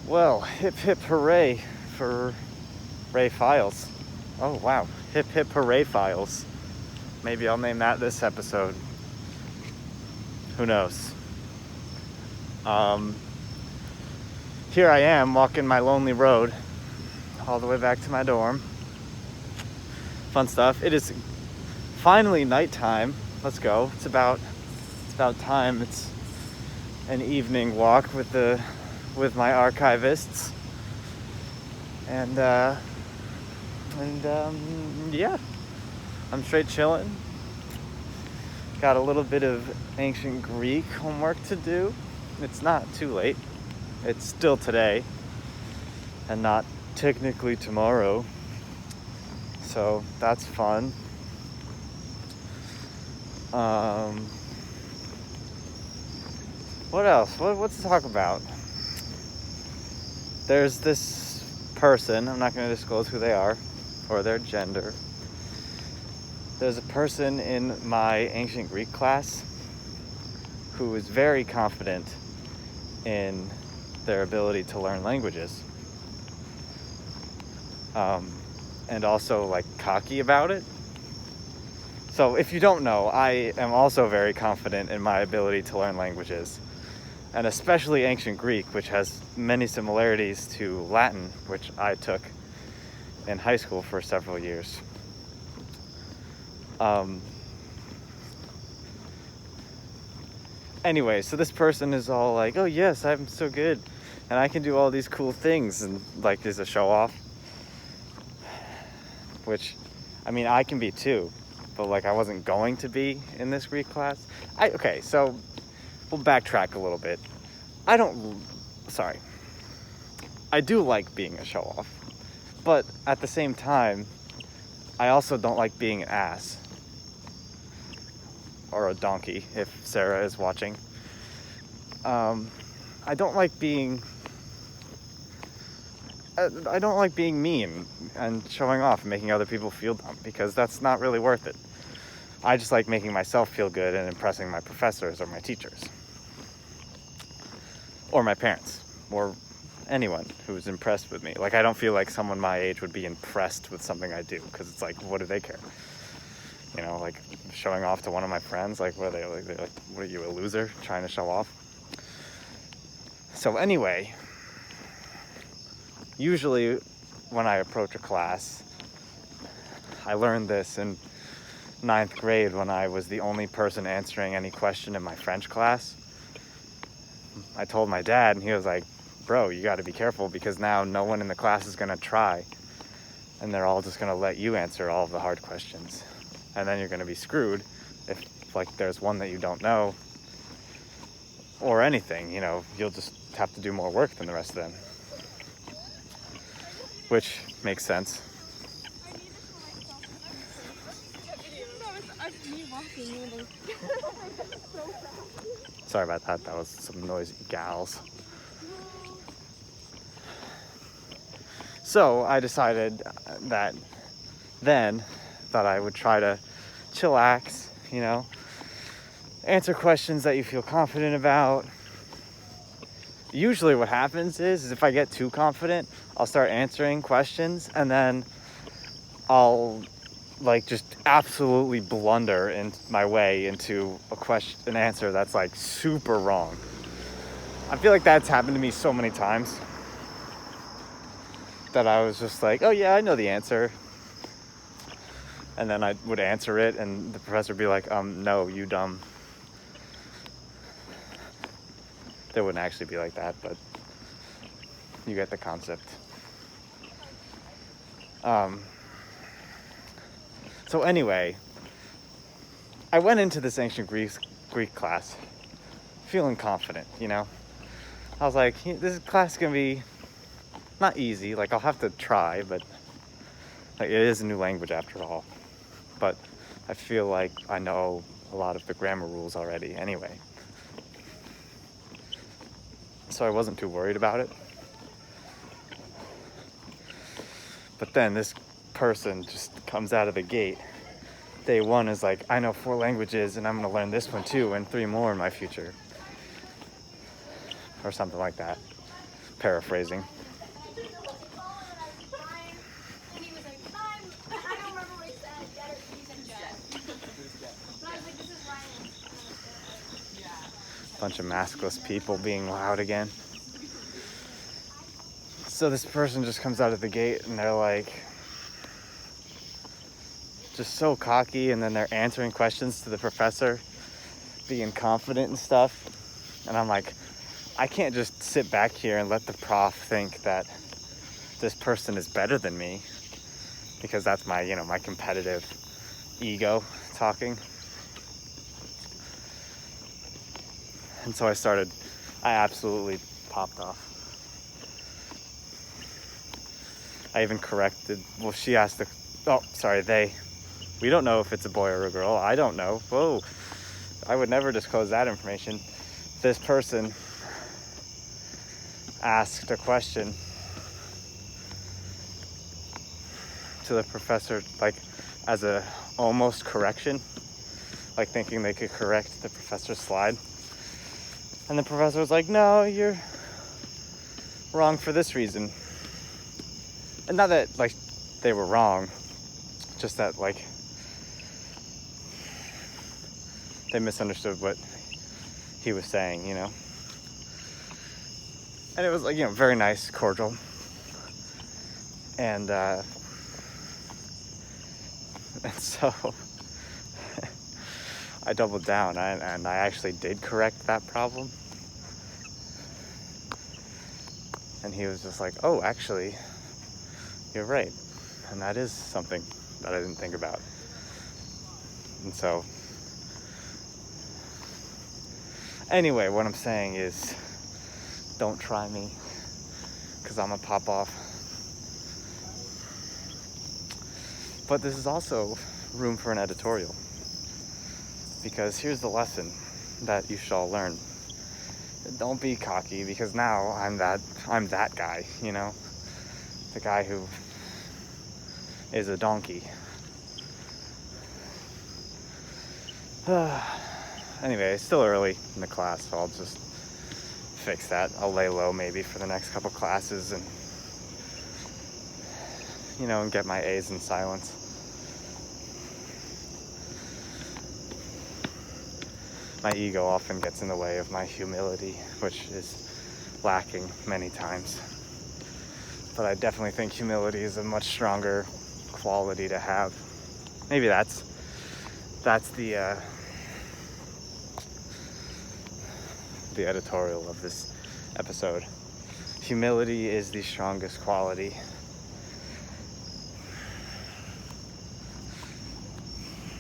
Well, hip hurray for Ray Files. Oh wow, hip HurRay Files. Maybe I'll name that this episode. Who knows? Here I am walking my lonely road all the way back to my dorm. Fun stuff. It is finally nighttime. Let's go. It's about time. It's an evening walk with my archivists. And yeah, I'm straight chilling. Got a little bit of ancient Greek homework to do. It's not too late. It's still today and not technically tomorrow. So that's fun. What else? What's to talk about? There's this person, I'm not going to disclose who they are or their gender. There's a person in my ancient Greek class who is very confident in their ability to learn languages. And also like cocky about it. So if you don't know, I am also very confident in my ability to learn languages. And especially ancient Greek, which has many similarities to Latin, which I took in high school for several years. Anyway, so this person is all like, oh yes, I'm so good and I can do all these cool things, and like is a show off, which I mean I can be too, but like I wasn't going to be in this Greek class. Okay, so we'll backtrack a little bit. I do like being a show off, but at the same time I also don't like being an ass. Or a donkey, if Sarah is watching. I don't like being mean and showing off and making other people feel dumb, because that's not really worth it. I just like making myself feel good and impressing my professors or my teachers. Or my parents. Or anyone who's impressed with me. Like, I don't feel like someone my age would be impressed with something I do, because it's like, what do they care? You know, like showing off to one of my friends, like, what are they like? They're like, what are you, a loser trying to show off? So anyway, usually when I approach a class, I learned this in 9th grade when I was the only person answering any question in my French class. I told my dad, and he was like, bro, you got to be careful, because now no one in the class is going to try, and they're all just going to let you answer all of the hard questions. And then you're going to be screwed if, like, there's one that you don't know or anything, you know, you'll just have to do more work than the rest of them. Which makes sense. Sorry about that. That was some noisy gals. So I decided that I would try to chillax, you know, answer questions that you feel confident about. Usually what happens is if I get too confident, I'll start answering questions, and then I'll like just absolutely blunder in my way into an answer that's like super wrong. I feel like that's happened to me so many times that I was just like, oh yeah, I know the answer. And then I would answer it, and the professor would be like, no, you dumb. They wouldn't actually be like that, but you get the concept. So anyway, I went into this ancient Greek class feeling confident, you know? I was like, this class is going to be not easy. Like, I'll have to try, but like, it is a new language after all. But I feel like I know a lot of the grammar rules already anyway. So I wasn't too worried about it. But then this person just comes out of the gate. Day one is like, I know 4 languages and I'm going to learn this one too and 3 more in my future. Or something like that. paraphrasing. Bunch of maskless people being loud again. So this person just comes out of the gate and they're like just so cocky, and then they're answering questions to the professor, being confident and stuff. And I'm like, I can't just sit back here and let the prof think that this person is better than me, because that's my, my competitive ego talking. And so I absolutely popped off. I even corrected, she asked we don't know if it's a boy or a girl. I don't know. Whoa, I would never disclose that information. This person asked a question to the professor, like as a almost correction, like thinking they could correct the professor's slide. And the professor was like, no, you're wrong for this reason. And not that like they were wrong, just that like they misunderstood what he was saying, And it was like, very nice, cordial. And so I doubled down and I actually did correct that problem. And he was just like, oh, actually, you're right. And that is something that I didn't think about. And so, anyway, what I'm saying is, don't try me, because I'm gonna pop off. But this is also room for an editorial, because here's the lesson that you should all learn. Don't be cocky, because now I'm that guy, the guy who is a donkey. Anyway, it's still early in the class, so I'll just fix that. I'll lay low maybe for the next couple classes and and get my A's in silence. My ego often gets in the way of my humility, which is lacking many times. But I definitely think humility is a much stronger quality to have. Maybe that's the editorial of this episode. Humility is the strongest quality.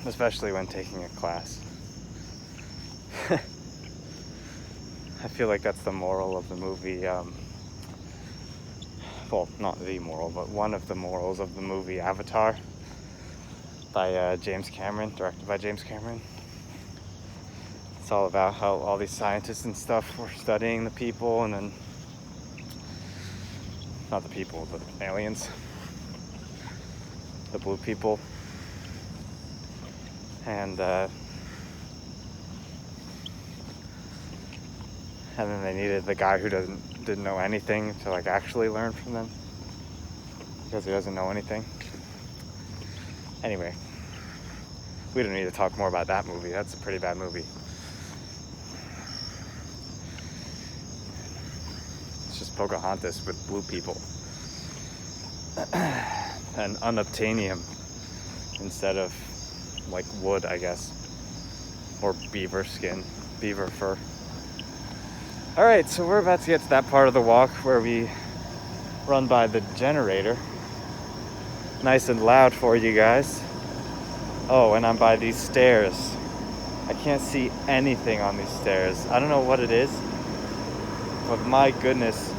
Especially when taking a class. I feel like that's the moral of the movie. Well, not the moral, but one of the morals of the movie Avatar by James Cameron, directed by James Cameron. It's all about how all these scientists and stuff were studying the people, and then not the people, the aliens, the blue people, and then they needed the guy who didn't know anything to like actually learn from them, because he doesn't know anything. Anyway, we don't need to talk more about that movie. That's a pretty bad movie. It's just Pocahontas with blue people and unobtainium instead of like wood, I guess, or beaver skin, beaver fur. All right, so we're about to get to that part of the walk where we run by the generator. Nice and loud for you guys. Oh, and I'm by these stairs. I can't see anything on these stairs. I don't know what it is, but my goodness,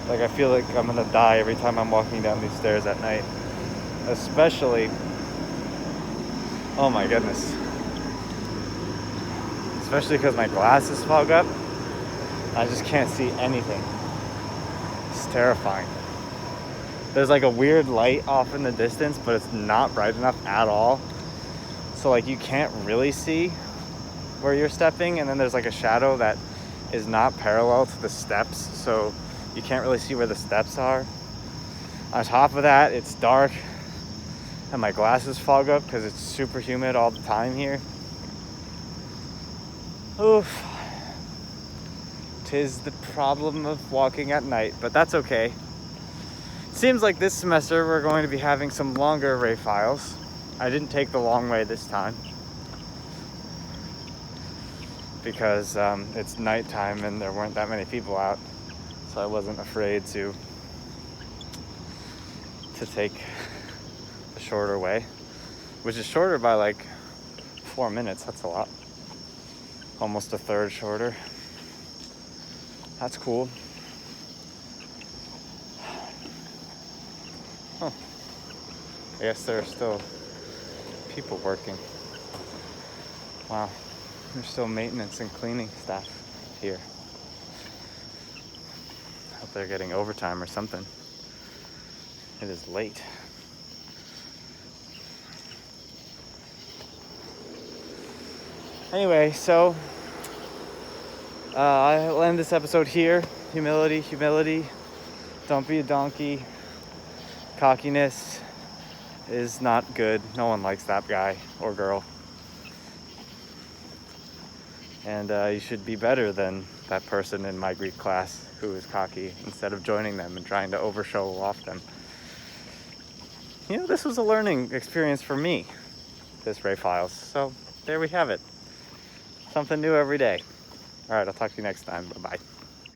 like I feel like I'm gonna die every time I'm walking down these stairs at night. Especially, oh my goodness. Especially because my glasses fog up. I just can't see anything. It's terrifying. There's like a weird light off in the distance, but it's not bright enough at all. So like you can't really see where you're stepping, and then there's like a shadow that is not parallel to the steps, so You can't really see where the steps are. On top of that, it's dark and my glasses fog up because it's super humid all the time here. Oof. 'Tis the problem of walking at night, but that's okay. Seems like this semester we're going to be having some longer HurRay files. I didn't take the long way this time because it's nighttime and there weren't that many people out, so I wasn't afraid to take the shorter way, which is shorter by like 4 minutes. That's a lot. Almost a third shorter. That's cool. Huh. I guess there are still people working. Wow. There's still maintenance and cleaning staff here. Hope they're getting overtime or something. It is late. Anyway, so I'll end this episode here. Humility, humility. Don't be a donkey. Cockiness is not good. No one likes that guy or girl. And you should be better than that person in my Greek class who is cocky instead of joining them and trying to overshow off them. You know, this was a learning experience for me, this HurRay Files. So there we have it. Something new every day. All right, I'll talk to you next time. Bye-bye.